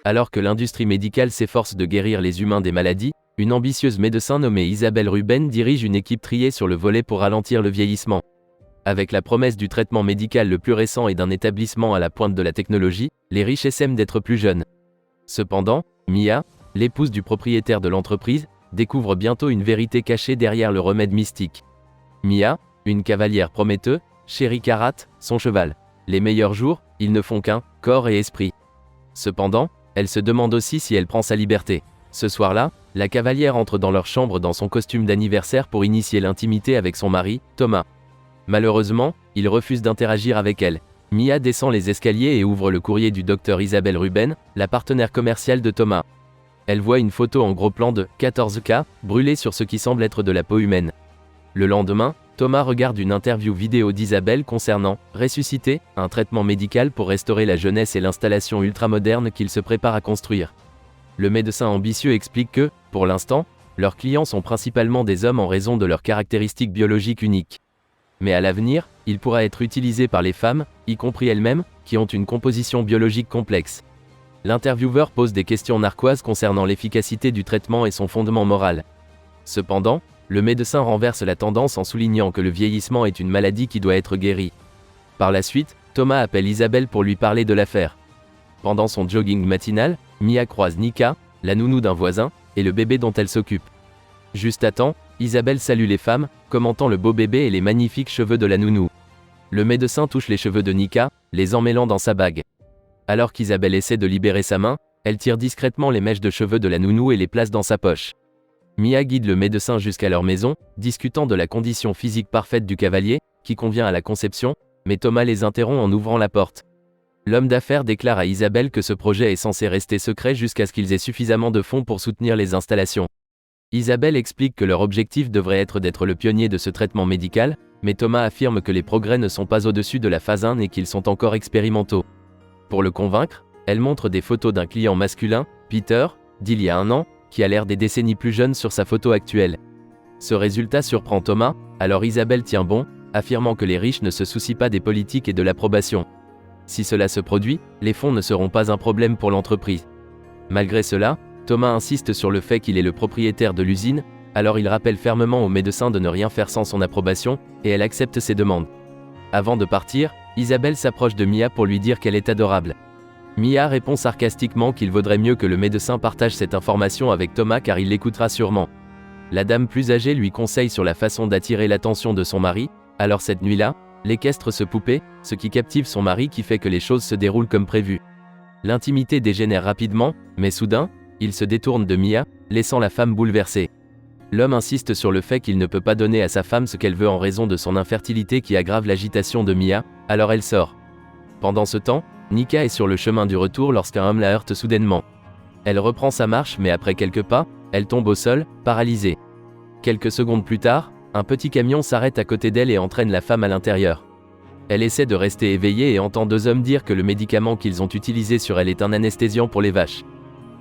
Alors que l'industrie médicale s'efforce de guérir les humains des maladies, une ambitieuse médecin nommée Isabelle Ruben dirige une équipe triée sur le volet pour ralentir le vieillissement. Avec la promesse du traitement médical le plus récent et d'un établissement à la pointe de la technologie, les riches essaiment d'être plus jeunes. Cependant, Mia, l'épouse du propriétaire de l'entreprise, découvre bientôt une vérité cachée derrière le remède mystique. Mia, une cavalière prometteuse, chérit Karat, son cheval. Les meilleurs jours, ils ne font qu'un, corps et esprit. Cependant, elle se demande aussi si elle prend sa liberté. Ce soir-là, la cavalière entre dans leur chambre dans son costume d'anniversaire pour initier l'intimité avec son mari, Thomas. Malheureusement, il refuse d'interagir avec elle. Mia descend les escaliers et ouvre le courrier du docteur Isabelle Ruben, la partenaire commerciale de Thomas. Elle voit une photo en gros plan de 14K brûlée sur ce qui semble être de la peau humaine. Le lendemain, Thomas regarde une interview vidéo d'Isabelle concernant « Ressusciter », un traitement médical pour restaurer la jeunesse et l'installation ultramoderne qu'il se prépare à construire. Le médecin ambitieux explique que, pour l'instant, leurs clients sont principalement des hommes en raison de leurs caractéristiques biologiques uniques. Mais à l'avenir, il pourra être utilisé par les femmes, y compris elles-mêmes, qui ont une composition biologique complexe. L'intervieweur pose des questions narquoises concernant l'efficacité du traitement et son fondement moral. Cependant, le médecin renverse la tendance en soulignant que le vieillissement est une maladie qui doit être guérie. Par la suite, Thomas appelle Isabelle pour lui parler de l'affaire. Pendant son jogging matinal, Mia croise Nika, la nounou d'un voisin, et le bébé dont elle s'occupe. Juste à temps, Isabelle salue les femmes, commentant le beau bébé et les magnifiques cheveux de la nounou. Le médecin touche les cheveux de Nika, les emmêlant dans sa bague. Alors qu'Isabelle essaie de libérer sa main, elle tire discrètement les mèches de cheveux de la nounou et les place dans sa poche. Mia guide le médecin jusqu'à leur maison, discutant de la condition physique parfaite du cavalier, qui convient à la conception, mais Thomas les interrompt en ouvrant la porte. L'homme d'affaires déclare à Isabelle que ce projet est censé rester secret jusqu'à ce qu'ils aient suffisamment de fonds pour soutenir les installations. Isabelle explique que leur objectif devrait être d'être le pionnier de ce traitement médical, mais Thomas affirme que les progrès ne sont pas au-dessus de la phase 1 et qu'ils sont encore expérimentaux. Pour le convaincre, elle montre des photos d'un client masculin, Peter, d'il y a 1 an, qui a l'air des décennies plus jeune sur sa photo actuelle. Ce résultat surprend Thomas, alors Isabelle tient bon, affirmant que les riches ne se soucient pas des politiques et de l'approbation. Si cela se produit, les fonds ne seront pas un problème pour l'entreprise. Malgré cela, Thomas insiste sur le fait qu'il est le propriétaire de l'usine, alors il rappelle fermement au médecin de ne rien faire sans son approbation, et elle accepte ses demandes. Avant de partir, Isabelle s'approche de Mia pour lui dire qu'elle est adorable. Mia répond sarcastiquement qu'il vaudrait mieux que le médecin partage cette information avec Thomas car il l'écoutera sûrement. La dame plus âgée lui conseille sur la façon d'attirer l'attention de son mari, alors cette nuit-là, l'équestre se poupée, ce qui captive son mari qui fait que les choses se déroulent comme prévu. L'intimité dégénère rapidement, mais soudain, il se détourne de Mia, laissant la femme bouleversée. L'homme insiste sur le fait qu'il ne peut pas donner à sa femme ce qu'elle veut en raison de son infertilité qui aggrave l'agitation de Mia, alors elle sort. Pendant ce temps, Nika est sur le chemin du retour lorsqu'un homme la heurte soudainement. Elle reprend sa marche mais après quelques pas, elle tombe au sol, paralysée. Quelques secondes plus tard, un petit camion s'arrête à côté d'elle et entraîne la femme à l'intérieur. Elle essaie de rester éveillée et entend 2 hommes dire que le médicament qu'ils ont utilisé sur elle est un anesthésiant pour les vaches.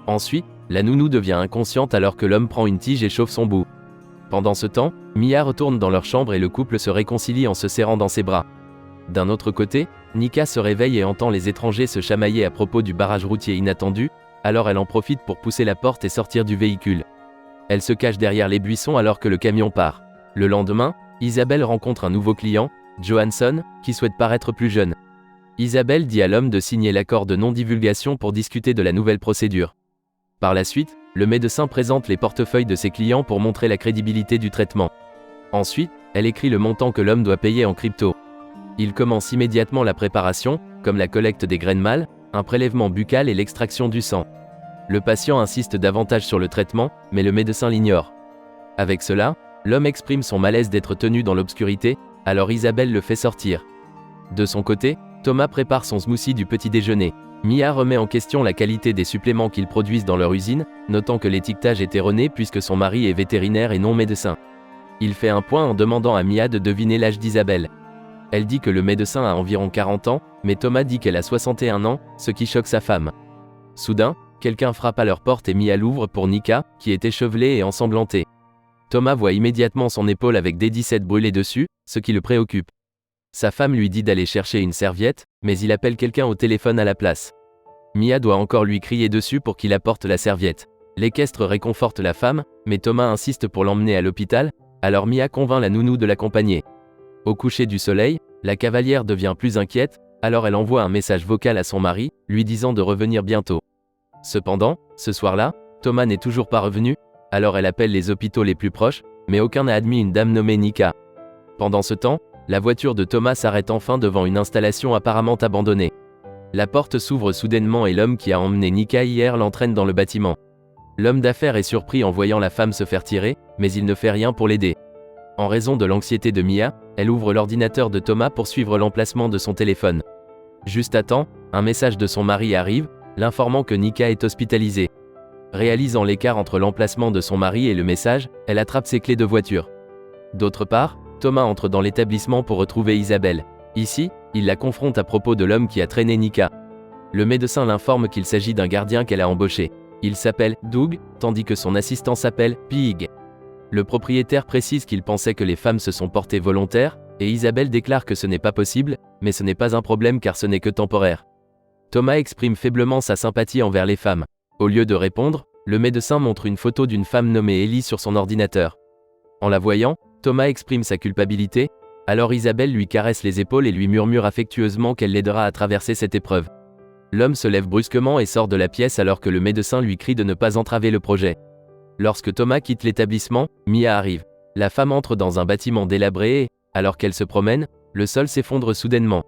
Ensuite, la nounou devient inconsciente alors que l'homme prend une tige et chauffe son bout. Pendant ce temps, Mia retourne dans leur chambre et le couple se réconcilie en se serrant dans ses bras. D'un autre côté, Nika se réveille et entend les étrangers se chamailler à propos du barrage routier inattendu, alors elle en profite pour pousser la porte et sortir du véhicule. Elle se cache derrière les buissons alors que le camion part. Le lendemain, Isabelle rencontre un nouveau client, Johansson, qui souhaite paraître plus jeune. Isabelle dit à l'homme de signer l'accord de non-divulgation pour discuter de la nouvelle procédure. Par la suite, le médecin présente les portefeuilles de ses clients pour montrer la crédibilité du traitement. Ensuite, elle écrit le montant que l'homme doit payer en crypto. Il commence immédiatement la préparation, comme la collecte des graines mâles, un prélèvement buccal et l'extraction du sang. Le patient insiste davantage sur le traitement, mais le médecin l'ignore. Avec cela, l'homme exprime son malaise d'être tenu dans l'obscurité, alors Isabelle le fait sortir. De son côté, Thomas prépare son smoothie du petit déjeuner. Mia remet en question la qualité des suppléments qu'ils produisent dans leur usine, notant que l'étiquetage est erroné puisque son mari est vétérinaire et non médecin. Il fait un point en demandant à Mia de deviner l'âge d'Isabelle. Elle dit que le médecin a environ 40 ans, mais Thomas dit qu'elle a 61 ans, ce qui choque sa femme. Soudain, quelqu'un frappe à leur porte et Mia l'ouvre pour Nika, qui est échevelée et ensanglantée. Thomas voit immédiatement son épaule avec des 17 brûlés dessus, ce qui le préoccupe. Sa femme lui dit d'aller chercher une serviette, mais il appelle quelqu'un au téléphone à la place. Mia doit encore lui crier dessus pour qu'il apporte la serviette. L'équestre réconforte la femme, mais Thomas insiste pour l'emmener à l'hôpital, alors Mia convainc la nounou de l'accompagner. Au coucher du soleil, la cavalière devient plus inquiète, alors elle envoie un message vocal à son mari, lui disant de revenir bientôt. Cependant, ce soir-là, Thomas n'est toujours pas revenu, alors elle appelle les hôpitaux les plus proches, mais aucun n'a admis une dame nommée Nika. Pendant ce temps, la voiture de Thomas s'arrête enfin devant une installation apparemment abandonnée. La porte s'ouvre soudainement et l'homme qui a emmené Nika hier l'entraîne dans le bâtiment. L'homme d'affaires est surpris en voyant la femme se faire tirer, mais il ne fait rien pour l'aider. En raison de l'anxiété de Mia, elle ouvre l'ordinateur de Thomas pour suivre l'emplacement de son téléphone. Juste à temps, un message de son mari arrive, l'informant que Nika est hospitalisée. Réalisant l'écart entre l'emplacement de son mari et le message, elle attrape ses clés de voiture. D'autre part, Thomas entre dans l'établissement pour retrouver Isabelle. Ici, il la confronte à propos de l'homme qui a traîné Nika. Le médecin l'informe qu'il s'agit d'un gardien qu'elle a embauché. Il s'appelle Doug, tandis que son assistant s'appelle Pig. Le propriétaire précise qu'il pensait que les femmes se sont portées volontaires, et Isabelle déclare que ce n'est pas possible, mais ce n'est pas un problème car ce n'est que temporaire. Thomas exprime faiblement sa sympathie envers les femmes. Au lieu de répondre, le médecin montre une photo d'une femme nommée Ellie sur son ordinateur. En la voyant, Thomas exprime sa culpabilité, alors Isabelle lui caresse les épaules et lui murmure affectueusement qu'elle l'aidera à traverser cette épreuve. L'homme se lève brusquement et sort de la pièce alors que le médecin lui crie de ne pas entraver le projet. Lorsque Thomas quitte l'établissement, Mia arrive. La femme entre dans un bâtiment délabré et, alors qu'elle se promène, le sol s'effondre soudainement.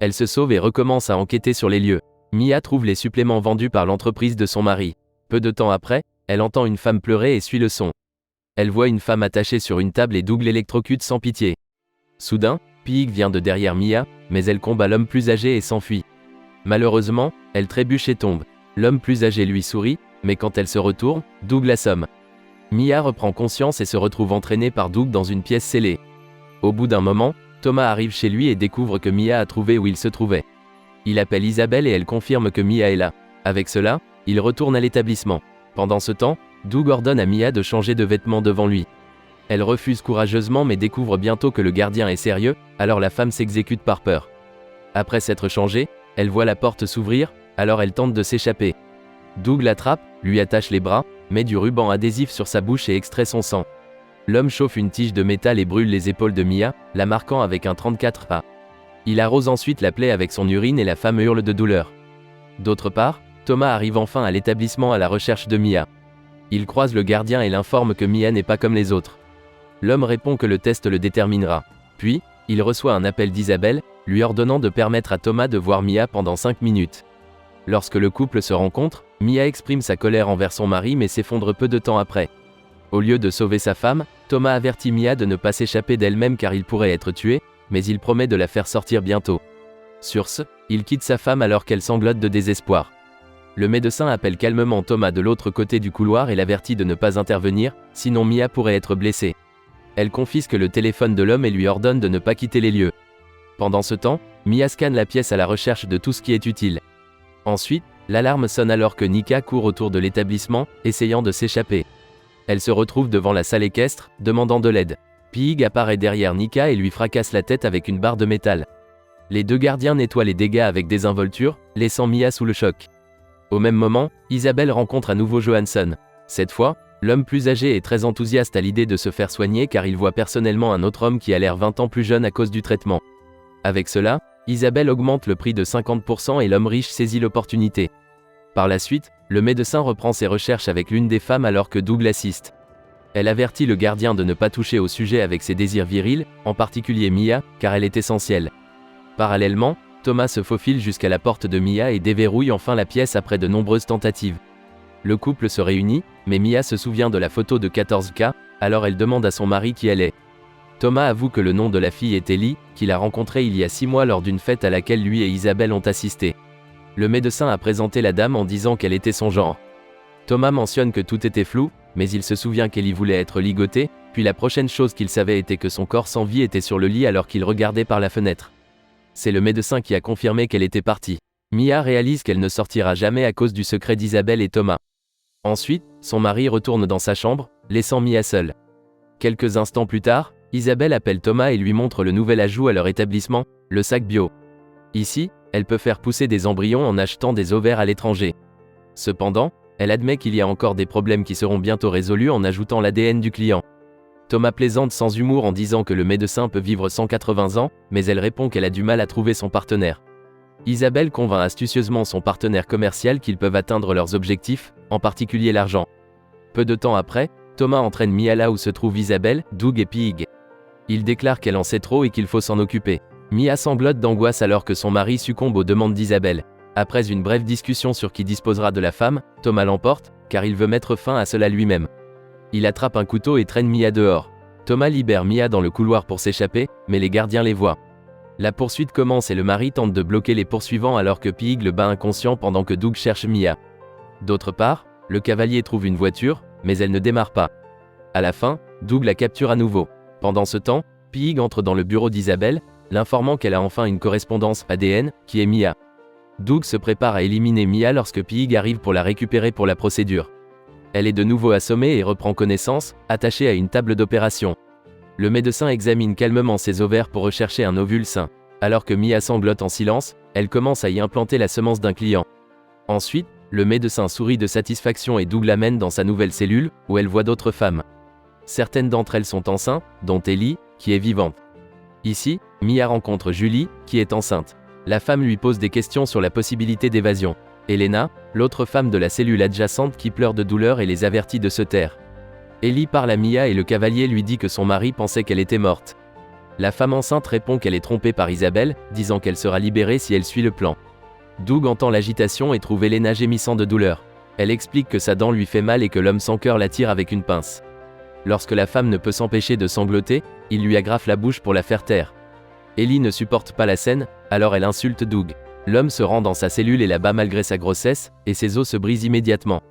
Elle se sauve et recommence à enquêter sur les lieux. Mia trouve les suppléments vendus par l'entreprise de son mari. Peu de temps après, elle entend une femme pleurer et suit le son. Elle voit une femme attachée sur une table et Doug l'électrocute sans pitié. Soudain, Pig vient de derrière Mia, mais elle combat l'homme plus âgé et s'enfuit. Malheureusement, elle trébuche et tombe. L'homme plus âgé lui sourit, mais quand elle se retourne, Doug l'assomme. Mia reprend conscience et se retrouve entraînée par Doug dans une pièce scellée. Au bout d'un moment, Thomas arrive chez lui et découvre que Mia a trouvé où il se trouvait. Il appelle Isabelle et elle confirme que Mia est là. Avec cela, il retourne à l'établissement. Pendant ce temps, Doug ordonne à Mia de changer de vêtements devant lui. Elle refuse courageusement mais découvre bientôt que le gardien est sérieux, alors la femme s'exécute par peur. Après s'être changée, elle voit la porte s'ouvrir, alors elle tente de s'échapper. Doug l'attrape, lui attache les bras, met du ruban adhésif sur sa bouche et extrait son sang. L'homme chauffe une tige de métal et brûle les épaules de Mia, la marquant avec un 34A. Il arrose ensuite la plaie avec son urine et la femme hurle de douleur. D'autre part, Thomas arrive enfin à l'établissement à la recherche de Mia. Il croise le gardien et l'informe que Mia n'est pas comme les autres. L'homme répond que le test le déterminera. Puis, il reçoit un appel d'Isabelle, lui ordonnant de permettre à Thomas de voir Mia pendant 5 minutes. Lorsque le couple se rencontre, Mia exprime sa colère envers son mari mais s'effondre peu de temps après. Au lieu de sauver sa femme, Thomas avertit Mia de ne pas s'échapper d'elle-même car il pourrait être tué, mais il promet de la faire sortir bientôt. Sur ce, il quitte sa femme alors qu'elle sanglote de désespoir. Le médecin appelle calmement Thomas de l'autre côté du couloir et l'avertit de ne pas intervenir, sinon Mia pourrait être blessée. Elle confisque le téléphone de l'homme et lui ordonne de ne pas quitter les lieux. Pendant ce temps, Mia scanne la pièce à la recherche de tout ce qui est utile. Ensuite, l'alarme sonne alors que Nika court autour de l'établissement, essayant de s'échapper. Elle se retrouve devant la salle équestre, demandant de l'aide. Pig apparaît derrière Nika et lui fracasse la tête avec une barre de métal. Les deux gardiens nettoient les dégâts avec désinvolture, laissant Mia sous le choc. Au même moment, Isabelle rencontre à nouveau Johansson. Cette fois, l'homme plus âgé est très enthousiaste à l'idée de se faire soigner car il voit personnellement un autre homme qui a l'air 20 ans plus jeune à cause du traitement. Avec cela, Isabelle augmente le prix de 50% et l'homme riche saisit l'opportunité. Par la suite, le médecin reprend ses recherches avec l'une des femmes alors que Doug l'assiste. Elle avertit le gardien de ne pas toucher au sujet avec ses désirs virils, en particulier Mia, car elle est essentielle. Parallèlement, Thomas se faufile jusqu'à la porte de Mia et déverrouille enfin la pièce après de nombreuses tentatives. Le couple se réunit, mais Mia se souvient de la photo de 14K, alors elle demande à son mari qui elle est. Thomas avoue que le nom de la fille est Ellie, qu'il a rencontrée il y a 6 mois lors d'une fête à laquelle lui et Isabelle ont assisté. Le médecin a présenté la dame en disant qu'elle était son genre. Thomas mentionne que tout était flou, mais il se souvient qu'Ellie voulait être ligotée, puis la prochaine chose qu'il savait était que son corps sans vie était sur le lit alors qu'il regardait par la fenêtre. C'est le médecin qui a confirmé qu'elle était partie. Mia réalise qu'elle ne sortira jamais à cause du secret d'Isabelle et Thomas. Ensuite, son mari retourne dans sa chambre, laissant Mia seule. Quelques instants plus tard, Isabelle appelle Thomas et lui montre le nouvel ajout à leur établissement, le sac bio. Ici, elle peut faire pousser des embryons en achetant des ovaires à l'étranger. Cependant, elle admet qu'il y a encore des problèmes qui seront bientôt résolus en ajoutant l'ADN du client. Thomas plaisante sans humour en disant que le médecin peut vivre 180 ans, mais elle répond qu'elle a du mal à trouver son partenaire. Isabelle convainc astucieusement son partenaire commercial qu'ils peuvent atteindre leurs objectifs, en particulier l'argent. Peu de temps après, Thomas entraîne Mia là où se trouvent Isabelle, Doug et Pig. Il déclare qu'elle en sait trop et qu'il faut s'en occuper. Mia sanglote d'angoisse alors que son mari succombe aux demandes d'Isabelle. Après une brève discussion sur qui disposera de la femme, Thomas l'emporte, car il veut mettre fin à cela lui-même. Il attrape un couteau et traîne Mia dehors. Thomas libère Mia dans le couloir pour s'échapper, mais les gardiens les voient. La poursuite commence et le mari tente de bloquer les poursuivants alors que Pig le bat inconscient pendant que Doug cherche Mia. D'autre part, le cavalier trouve une voiture, mais elle ne démarre pas. À la fin, Doug la capture à nouveau. Pendant ce temps, Pig entre dans le bureau d'Isabelle, l'informant qu'elle a enfin une correspondance ADN, qui est Mia. Doug se prépare à éliminer Mia lorsque Pig arrive pour la récupérer pour la procédure. Elle est de nouveau assommée et reprend connaissance, attachée à une table d'opération. Le médecin examine calmement ses ovaires pour rechercher un ovule sain. Alors que Mia sanglote en silence, elle commence à y implanter la semence d'un client. Ensuite, le médecin sourit de satisfaction et Doug l'amène dans sa nouvelle cellule, où elle voit d'autres femmes. Certaines d'entre elles sont enceintes, dont Ellie, qui est vivante. Ici, Mia rencontre Julie, qui est enceinte. La femme lui pose des questions sur la possibilité d'évasion. Elena, l'autre femme de la cellule adjacente qui pleure de douleur et les avertit de se taire. Ellie parle à Mia et le cavalier lui dit que son mari pensait qu'elle était morte. La femme enceinte répond qu'elle est trompée par Isabelle, disant qu'elle sera libérée si elle suit le plan. Doug entend l'agitation et trouve Elena gémissant de douleur. Elle explique que sa dent lui fait mal et que l'homme sans cœur la tire avec une pince. Lorsque la femme ne peut s'empêcher de sangloter, il lui agrafe la bouche pour la faire taire. Ellie ne supporte pas la scène, alors elle insulte Doug. L'homme se rend dans sa cellule et la bat malgré sa grossesse, et ses os se brisent immédiatement.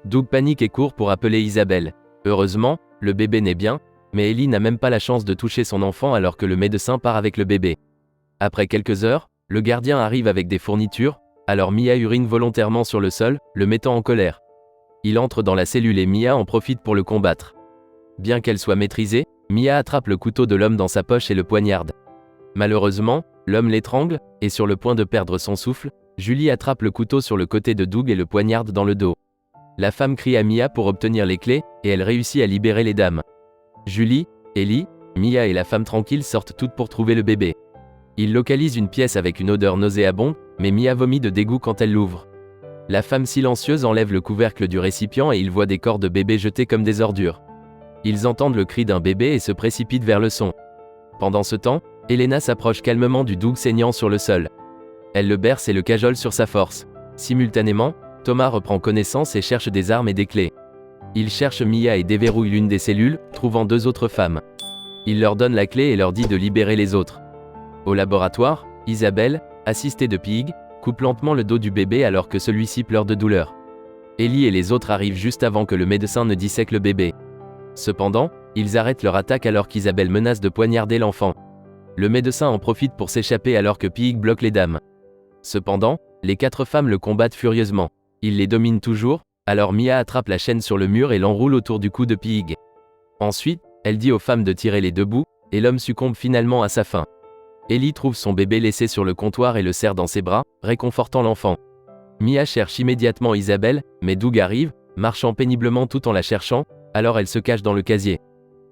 Doug panique et court pour appeler Isabelle. Heureusement, le bébé naît bien, mais Ellie n'a même pas la chance de toucher son enfant alors que le médecin part avec le bébé. Après quelques heures, le gardien arrive avec des fournitures, alors Mia urine volontairement sur le sol, le mettant en colère. Il entre dans la cellule et Mia en profite pour le combattre. Bien qu'elle soit maîtrisée, Mia attrape le couteau de l'homme dans sa poche et le poignarde. Malheureusement, l'homme l'étrangle, et sur le point de perdre son souffle, Julie attrape le couteau sur le côté de Doug et le poignarde dans le dos. La femme crie à Mia pour obtenir les clés, et elle réussit à libérer les dames. Julie, Ellie, Mia et la femme tranquille sortent toutes pour trouver le bébé. Ils localisent une pièce avec une odeur nauséabonde, mais Mia vomit de dégoût quand elle l'ouvre. La femme silencieuse enlève le couvercle du récipient et ils voient des corps de bébés jetés comme des ordures. Ils entendent le cri d'un bébé et se précipitent vers le son. Pendant ce temps, Elena s'approche calmement du Doug saignant sur le sol. Elle le berce et le cajole sur sa force. Simultanément, Thomas reprend connaissance et cherche des armes et des clés. Il cherche Mia et déverrouille l'une des cellules, trouvant deux autres femmes. Il leur donne la clé et leur dit de libérer les autres. Au laboratoire, Isabelle, assistée de Pig, coupe lentement le dos du bébé alors que celui-ci pleure de douleur. Ellie et les autres arrivent juste avant que le médecin ne dissèque le bébé. Cependant, ils arrêtent leur attaque alors qu'Isabelle menace de poignarder l'enfant. Le médecin en profite pour s'échapper alors que Pig bloque les dames. Cependant, les quatre femmes le combattent furieusement. Il les domine toujours, alors Mia attrape la chaîne sur le mur et l'enroule autour du cou de Pig. Ensuite, elle dit aux femmes de tirer les deux bouts, et l'homme succombe finalement à sa faim. Ellie trouve son bébé laissé sur le comptoir et le serre dans ses bras, réconfortant l'enfant. Mia cherche immédiatement Isabelle, mais Doug arrive, marchant péniblement tout en la cherchant, alors elle se cache dans le casier.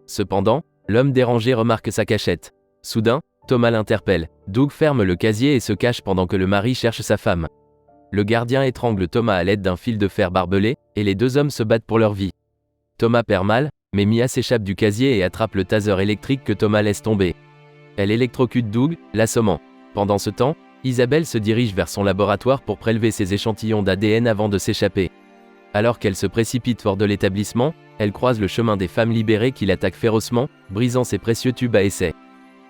Cependant, l'homme dérangé remarque sa cachette. Soudain, Thomas l'interpelle. Doug ferme le casier et se cache pendant que le mari cherche sa femme. Le gardien étrangle Thomas à l'aide d'un fil de fer barbelé, et les deux hommes se battent pour leur vie. Thomas perd mal, mais Mia s'échappe du casier et attrape le taser électrique que Thomas laisse tomber. Elle électrocute Doug, l'assommant. Pendant ce temps, Isabelle se dirige vers son laboratoire pour prélever ses échantillons d'ADN avant de s'échapper. Alors qu'elle se précipite hors de l'établissement, elle croise le chemin des femmes libérées qui l'attaquent férocement, brisant ses précieux tubes à essai.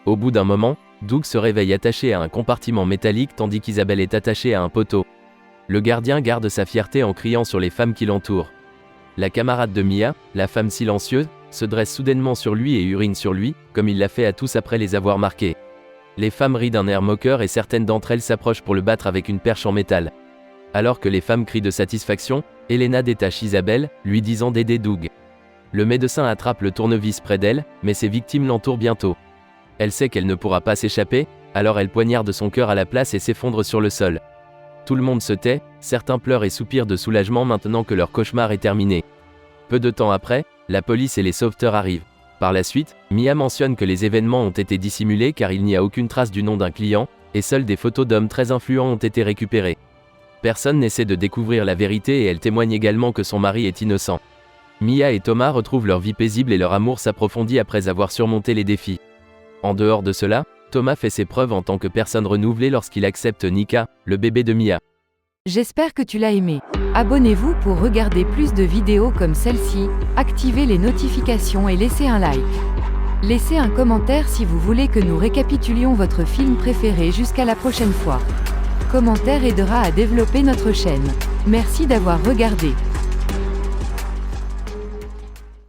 Au bout d'un moment, Doug se réveille attaché à un compartiment métallique tandis qu'Isabelle est attachée à un poteau. Le gardien garde sa fierté en criant sur les femmes qui l'entourent. La camarade de Mia, la femme silencieuse, se dresse soudainement sur lui et urine sur lui, comme il l'a fait à tous après les avoir marqués. Les femmes rient d'un air moqueur et certaines d'entre elles s'approchent pour le battre avec une perche en métal. Alors que les femmes crient de satisfaction, Elena détache Isabelle, lui disant d'aider Doug. Le médecin attrape le tournevis près d'elle, mais ses victimes l'entourent bientôt. Elle sait qu'elle ne pourra pas s'échapper, Alors elle poignarde son cœur à la place et s'effondre sur le sol. Tout le monde se tait, certains pleurent et soupirent de soulagement maintenant que leur cauchemar est terminé. Peu de temps après, la police et les sauveteurs arrivent. Par la suite, Mia mentionne que les événements ont été dissimulés car il n'y a aucune trace du nom d'un client, et seules des photos d'hommes très influents ont été récupérées. Personne n'essaie de découvrir la vérité et elle témoigne également que son mari est innocent. Mia et Thomas retrouvent leur vie paisible et leur amour s'approfondit après avoir surmonté les défis. En dehors de cela, Thomas fait ses preuves en tant que personne renouvelée lorsqu'il accepte Nika, le bébé de Mia. J'espère que tu l'as aimé. Abonnez-vous pour regarder plus de vidéos comme celle-ci, activez les notifications et laissez un like. Laissez un commentaire si vous voulez que nous récapitulions votre film préféré. Jusqu'à la prochaine fois. Commentaire aidera à développer notre chaîne. Merci d'avoir regardé.